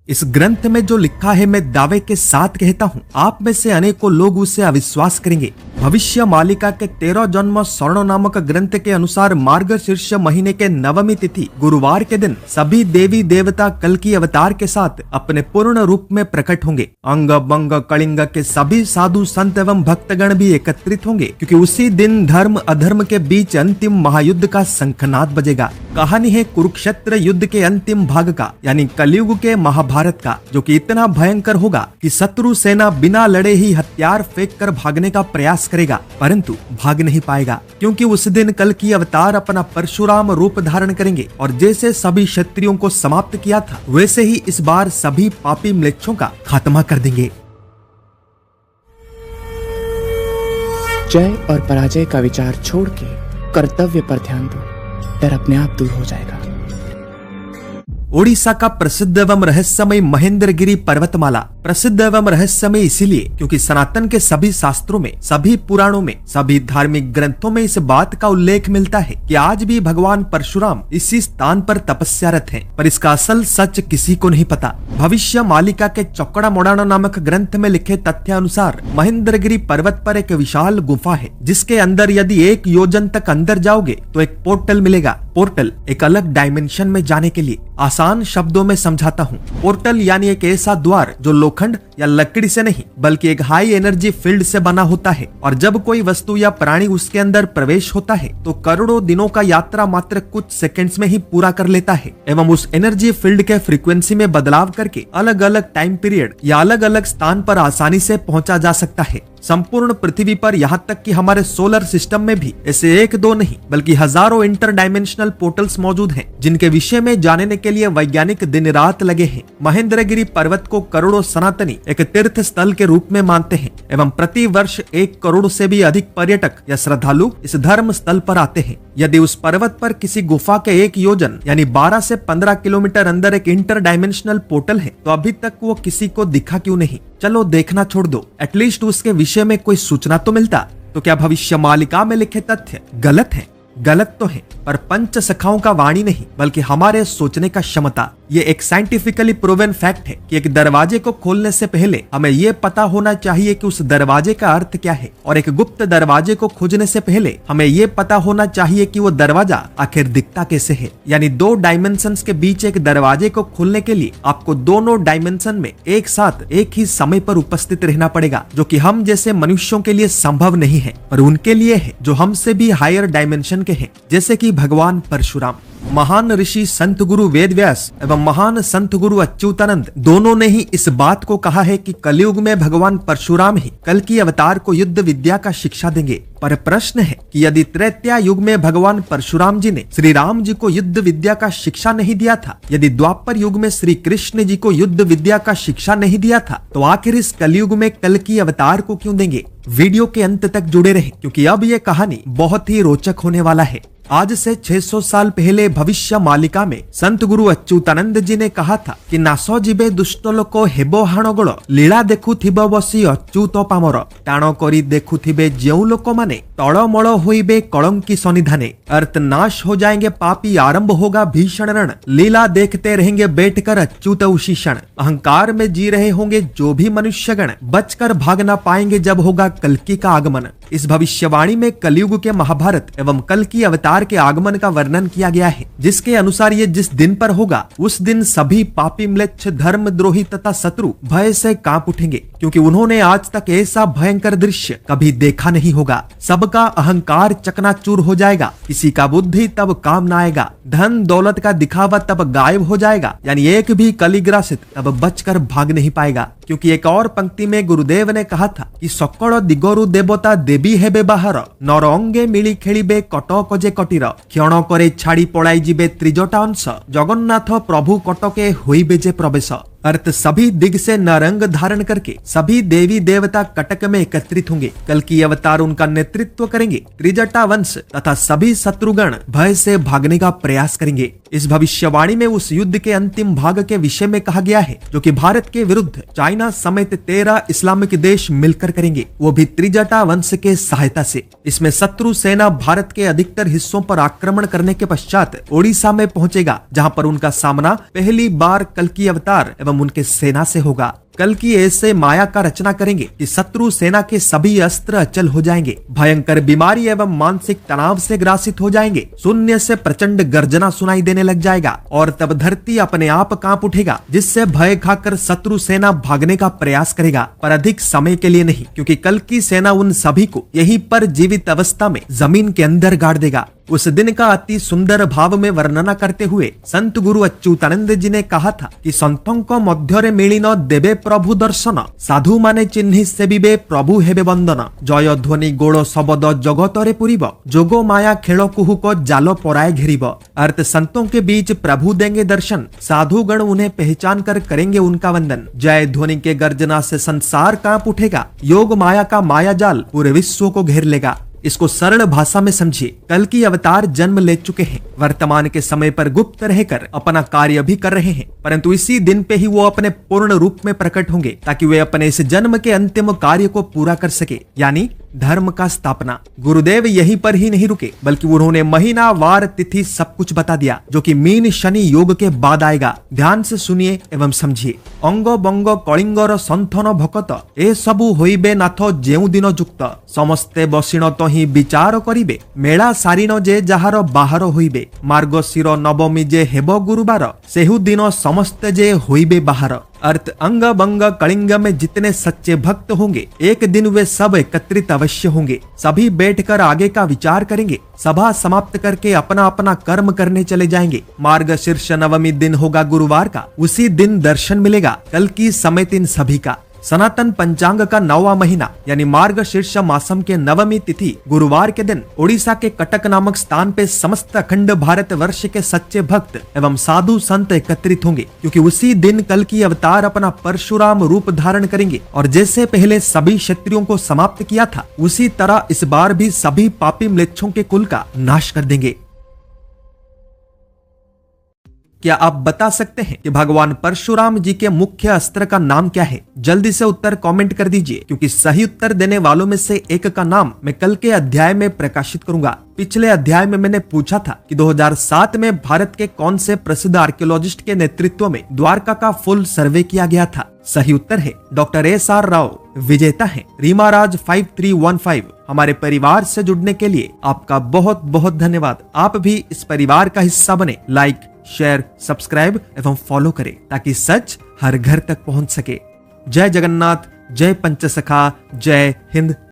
इस ग्रंथ में जो लिखा है मैं दावे के साथ कहता हूँ, आप में से अनेकों लोग उसे अविश्वास करेंगे। भविष्य मालिका के 13 जन्म स्वर्ण नामक ग्रंथ के अनुसार मार्गशीर्ष महीने के 9वीं तिथि गुरुवार के दिन सभी देवी देवता कल की अवतार के साथ अपने पूर्ण रूप में प्रकट होंगे। अंग बंग कलिंग के सभी साधु संत एवं भक्तगण भी एकत्रित होंगे, क्योंकि उसी दिन धर्म अधर्म के बीच अंतिम महायुद्ध का शंखनाद बजेगा। कहानी है कुरुक्षेत्र युद्ध के अंतिम भाग का, यानी कलयुग के महाभारत का, जो कि इतना भयंकर होगा कि शत्रु सेना बिना लड़े ही हथियार फेंक कर भागने का प्रयास करेगा, परंतु भाग नहीं पाएगा, क्योंकि उस दिन कल की अवतार अपना परशुराम रूप धारण करेंगे और जैसे सभी क्षत्रियों को समाप्त किया था, वैसे ही इस बार सभी पापी म्लेच्छों का खात्मा कर देंगे। जय और पराजय का विचार छोड़ के कर्तव्य पर ध्यान दो, डर अपने आप दूर हो जाएगा। ओडिशा का प्रसिद्ध एवं रहस्यमय महेंद्रगिरी पर्वतमाला प्रसिद्ध एवं रहस्यमय इसीलिए क्योंकि सनातन के सभी शास्त्रों में, सभी पुराणों में, सभी धार्मिक ग्रंथों में इस बात का उल्लेख मिलता है कि आज भी भगवान परशुराम इसी स्थान पर तपस्यारत हैं, पर इसका असल सच किसी को नहीं पता। भविष्य मालिका के चौकड़ा मोड़ाना नामक ग्रंथ में लिखे तथ्य अनुसार महेंद्रगिरी पर्वत पर एक विशाल गुफा है, जिसके अंदर यदि 1 योजन तक अंदर जाओगे तो एक पोर्टल मिलेगा। पोर्टल एक अलग डायमेंशन में जाने के लिए। आसान शब्दों में समझाता हूँ, पोर्टल यानी एक ऐसा द्वार जो लोखंड या लकड़ी से नहीं बल्कि एक हाई एनर्जी फील्ड से बना होता है, और जब कोई वस्तु या प्राणी उसके अंदर प्रवेश होता है तो करोड़ों दिनों का यात्रा मात्र कुछ सेकंड्स में ही पूरा कर लेता है, एवं उस एनर्जी फील्ड के फ्रीक्वेंसी में बदलाव करके अलग अलग टाइम पीरियड या अलग अलग स्थान पर आसानी से पहुंचा जा सकता है। संपूर्ण पृथ्वी पर यहाँ तक कि हमारे सोलर सिस्टम में भी ऐसे 1-2 नहीं बल्कि हजारों इंटर डायमेंशनल पोर्टल्स मौजूद हैं, जिनके विषय में जानने के लिए वैज्ञानिक दिन रात लगे हैं। महेंद्रगिरी पर्वत को करोड़ों सनातनी एक तीर्थ स्थल के रूप में मानते हैं, एवं प्रति वर्ष 1 करोड़ से भी अधिक पर्यटक या श्रद्धालु इस धर्म स्थल पर आते हैं। यदि उस पर्वत पर किसी गुफा के 1 योजन यानी 12 से 15 किलोमीटर अंदर एक इंटर डायमेंशनल पोर्टल है, तो अभी तक वो किसी को दिखा क्यों नहीं? चलो देखना छोड़ दो, एटलीस्ट उसके विषय में कोई सूचना तो मिलता। तो क्या भविष्य मालिका में लिखे तथ्य गलत है? गलत तो है, पर पंच सखाओं का वाणी नहीं बल्कि हमारे सोचने का क्षमता। ये एक साइंटिफिकली प्रूवन फैक्ट है कि एक दरवाजे को खोलने से पहले हमें ये पता होना चाहिए कि उस दरवाजे का अर्थ क्या है, और एक गुप्त दरवाजे को खोजने से पहले हमें ये पता होना चाहिए कि वो दरवाजा आखिर दिखता कैसे है। यानी 2 डायमेंशंस के बीच एक दरवाजे को खोलने के लिए आपको दोनों डायमेंशन में एक साथ एक ही समय पर उपस्थित रहना पड़ेगा, जो कि हम जैसे मनुष्यों के लिए संभव नहीं है, पर उनके लिए है जो हमसे भी हायर डायमेंशन के हैं, जैसे कि भगवान परशुराम। महान ऋषि संत गुरु वेदव्यास एवं महान संत गुरु अच्युतानंद दोनों ने ही इस बात को कहा है कि कलयुग में भगवान परशुराम ही कल की अवतार को युद्ध विद्या का शिक्षा देंगे। पर प्रश्न है कि यदि त्रेता युग में भगवान परशुराम जी ने श्री राम जी को युद्ध विद्या का शिक्षा नहीं दिया था, यदि द्वापर युग में श्री कृष्ण जी को युद्ध विद्या का शिक्षा नहीं दिया था, तो आखिर इस कलयुग में कल की अवतार को क्यों देंगे? वीडियो के अंत तक जुड़े रहें, क्योंकि अब ये कहानी बहुत ही रोचक होने वाला है। आज से 600 साल पहले भविष्य मालिका में संत गुरु अच्युतानंद जी ने कहा था कि नासो जीवे दुष्ट लोक हेबो हाणगोल लीला देखुथिब बसी अच्युत पामर टाण करी देखुथिबे जेउ लोक माने टळमळ होइबे कलंकी सनिधाने। अर्थ नाश हो जाएंगे पापी, आरंभ होगा भीषण रण, लीला देखते रहेंगे बैठकर अच्युत उषीषण। अहंकार में जी रहे होंगे जो भी मनुष्यगण, बचकर भाग न पाएंगे जब होगा कल्कि का आगमन। इस भविष्यवाणी में कलयुग के महाभारत एवं कल की अवतार के आगमन का वर्णन किया गया है, जिसके अनुसार ये जिस दिन पर होगा उस दिन सभी पापी म्लेच्छ धर्मद्रोही तथा शत्रु भय से कांप उठेंगे, क्योंकि उन्होंने आज तक ऐसा भयंकर दृश्य कभी देखा नहीं होगा। सबका अहंकार चकनाचूर हो जाएगा, किसी का बुद्धि तब काम न आएगा, धन दौलत का दिखावा तब गायब हो जाएगा, यानी एक भी कलिग्रासित तब बचकर भाग नहीं पाएगा। क्योंकि एक और पंक्ति में गुरुदेव ने कहा था कि सकल दिगरु देवता देवी हेबे बाहर, नर अंगे मिली खेलिबे कटक जे कटीर, क्षण करे छाड़ी पलाई जिबे त्रिजटा अंश, जगन्नाथ प्रभु कटके होइबे जे प्रवेश। अर्थ सभी दिग से नरंग धारण करके सभी देवी देवता कटक में एकत्रित होंगे। कल की अवतार उनका नेतृत्व करेंगे। त्रिजटा वंश तथा सभी शत्रुगण भय से भागने का प्रयास करेंगे। इस भविष्यवाणी में उस युद्ध के अंतिम भाग के विषय में कहा गया है, जो कि भारत के विरुद्ध चाइना समेत 13 इस्लामिक देश मिलकर करेंगे, वो भी त्रिजटा वंश के सहायता से। इसमें शत्रु सेना भारत के अधिकतर हिस्सों पर आक्रमण करने के पश्चात ओडिशा में पहुंचेगा, जहां पर उनका सामना पहली बार कल की अवतार एवं एवं उनके सेना से होगा। कल्कि ऐसे माया का रचना करेंगे कि शत्रु सेना के सभी अस्त्र अचल हो जाएंगे, भयंकर बीमारी एवं मानसिक तनाव से ग्रासित हो जाएंगे, शून्य से प्रचंड गर्जना सुनाई देने लग जाएगा और तब धरती अपने आप कांप उठेगा, जिससे भय खाकर शत्रु सेना भागने का प्रयास करेगा, पर अधिक समय के लिए नहीं, क्योंकि कल्कि सेना उन सभी को यहीं पर जीवित अवस्था में जमीन के अंदर गाड़ देगा। उस दिन का अति सुंदर भाव में वर्णना करते हुए संत गुरु अच्युतानंद जी ने कहा था कि संतों को मध्य मिलिन देवे प्रभु दर्शन, साधु माने चिन्हि सेविबे प्रभु हेबे वंदन, जय ध्वनि गोड़ शबद जगतरे पुरीब, जोगो माया खेल कुहुक जाल पराय घेरीब। अर्थ संतों के बीच प्रभु देंगे दर्शन, साधुगण उन्हें पहचान कर करेंगे उनका वंदन, जय ध्वनि के गर्जना से संसार कांप उठेगा, योग माया का माया जाल पूरे विश्व को घेर लेगा। इसको सरल भाषा में समझिए। कल्कि अवतार जन्म ले चुके हैं, वर्तमान के समय पर गुप्त रहकर अपना कार्य भी कर रहे हैं, परंतु इसी दिन पे ही वो अपने पूर्ण रूप में प्रकट होंगे, ताकि वे अपने इस जन्म के अंतिम कार्य को पूरा कर सके, यानी धर्म का स्थापना। गुरुदेव यहीं पर ही नहीं रुके, बल्कि उन्होंने महीना वार तिथि सब कुछ बता दिया, जो कि मीन शनि योग के बाद आएगा। ध्यान से सुनिए एवं समझिए। अंग बंग कलिंगर संथन भकत, ए सबु होइबे नाथ जेउ दिन जुक्त, समस्ते बसिण तहि विचार करिबे, मेला सारिण जे जाहार बाहार होइबे, मार्गशीर नवमी जे हेब गुरुवार, सेहु दिन समस्ते जे होइबे बाहार। अर्थ अंग बंग कलिंग में जितने सच्चे भक्त होंगे, एक दिन वे सब एकत्रित अवश्य होंगे। सभी बैठकर आगे का विचार करेंगे, सभा समाप्त करके अपना अपना कर्म करने चले जाएंगे। मार्गशीर्ष नवमी दिन होगा गुरुवार का, उसी दिन दर्शन मिलेगा कल्कि समेत इन सभी का। सनातन पंचांग का 9वां महीना यानी मार्गशीर्ष मासम के नवमी तिथि गुरुवार के दिन ओडिशा के कटक नामक स्थान पे समस्त अखंड भारत वर्ष के सच्चे भक्त एवं साधु संत एकत्रित होंगे, क्योंकि उसी दिन कल्कि अवतार अपना परशुराम रूप धारण करेंगे और जैसे पहले सभी क्षत्रियों को समाप्त किया था, उसी तरह इस बार भी सभी पापी म्लेच्छों के कुल का नाश कर देंगे। क्या आप बता सकते हैं कि भगवान परशुराम जी के मुख्य अस्त्र का नाम क्या है? जल्दी से उत्तर कमेंट कर दीजिए, क्योंकि सही उत्तर देने वालों में से एक का नाम मैं कल के अध्याय में प्रकाशित करूंगा। पिछले अध्याय में मैंने पूछा था कि 2007 में भारत के कौन से प्रसिद्ध आर्कियोलॉजिस्ट के नेतृत्व में द्वारका का फुल सर्वे किया गया था। सही उत्तर है डॉक्टर SR राव। विजेता है रीमाराज 5315। हमारे परिवार से जुड़ने के लिए आपका बहुत बहुत धन्यवाद। आप भी इस परिवार का हिस्सा बने। लाइक, शेयर, सब्सक्राइब एवं फॉलो करें, ताकि सच हर घर तक पहुंच सके। जय जगन्नाथ, जय पंचसखा, जय हिंद।